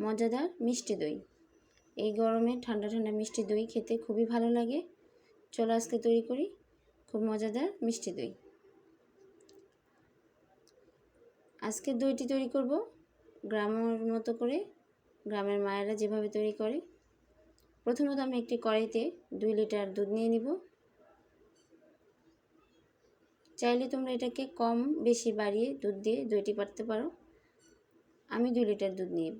মজাদার মিষ্টি দই। এই গরমে ঠান্ডা ঠান্ডা মিষ্টি দই খেতে খুবই ভালো লাগে। চলো আজকে তৈরি করি খুব মজাদার মিষ্টি দই। আজকে দইটি তৈরি করব গ্রামের মতো করে, গ্রামের মায়েরা যেভাবে তৈরি করে। প্রথমত আমি একটি কড়াইতে 2 লিটার দুধ নিয়ে নিব। চাইলে তোমরা এটাকে কম বেশি বাড়িয়ে দুধ দিয়ে দইটি পাততে পারো। আমি 2 লিটার দুধ নিব।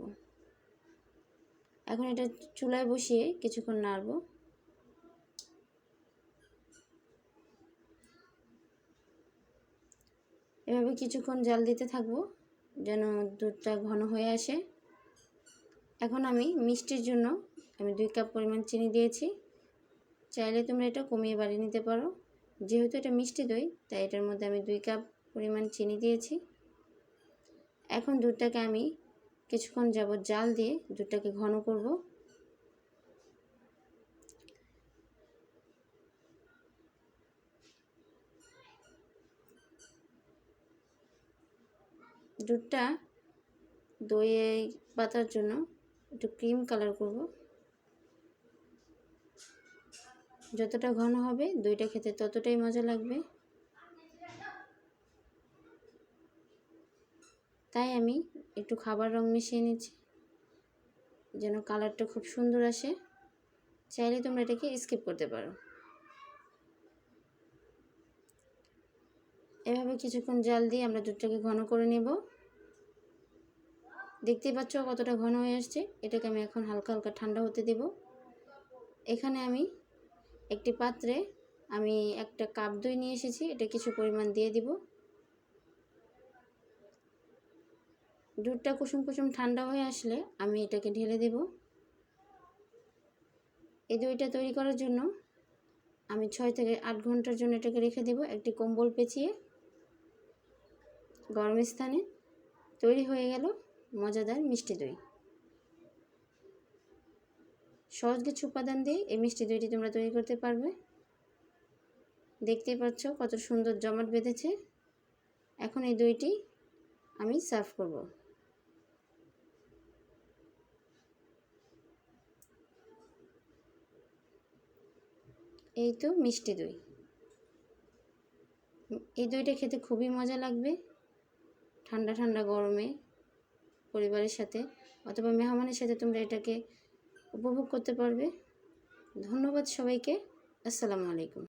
এখন এটা চুলায় বসিয়ে কিছুক্ষণ নাড়ব। এভাবে কিছুক্ষণ জাল দিতে থাকবো যেন দুধটা ঘন হয়ে আসে। এখন আমি মিষ্টির জন্য 2 কাপ পরিমাণ চিনি দিয়েছি। চাইলে তোমরা এটা কমিয়ে বাড়িয়ে নিতে পারো। যেহেতু এটা মিষ্টি দই তাই এটার মধ্যে আমি 2 কাপ পরিমাণ চিনি দিয়েছি। এখন দুধটাকে আমি কিছুক্ষণ যাবত জাল দিয়ে দুধটাকে ঘন করব। দুধটা দইয়ে পাতার জন্য একটু ক্রিম কালার করব। যতটা ঘন হবে দইটা খেতে ততটাই মজা লাগবে। তাই আমি একটু খাবার রং মিশিয়ে নিচ্ছি যেন কালারটা খুব সুন্দর আসে। চাইলে তোমরা এটাকে স্কিপ করতে পারো। এভাবে কিছুক্ষণ জাল দিয়ে আমরা দুধটাকে ঘন করে নেব। দেখতেই পাচ্ছ কতটা ঘন হয়ে আসছে। এটাকে আমি এখন হালকা হালকা ঠান্ডা হতে দেব। এখানে আমি একটি পাত্রে আমি একটা কাপ দই নিয়ে এসেছি, এটা কিছু পরিমাণ দিয়ে দিব। দুধটা কুসুম কুসুম ঠান্ডা হয়ে আসলে আমি এটাকে ঢেলে দেব। এই দইটা তৈরি করার জন্য আমি 6 থেকে 8 ঘন্টার জন্য এটাকে রেখে দেব একটি কম্বল পেঁচিয়ে। গরম স্থানে তৈরি হয়ে গেল মজাদার মিষ্টি দই। সহজ কিছু উপাদান দিয়ে এই মিষ্টি দইটি তোমরা তৈরি করতে পারবে। দেখতেই পাচ্ছ কত সুন্দর জমাট বেঁধেছে। এখন এই দইটি আমি সার্ভ করব। এই তো মিষ্টি দই। এই দইটা খেতে খুবই মজা লাগবে। ঠান্ডা ঠান্ডা গরমে পরিবারের সাথে অথবা মেহমানের সাথে তোমরা এটাকে উপভোগ করতে পারবে। ধন্যবাদ সবাইকে। আসসালামু আলাইকুম।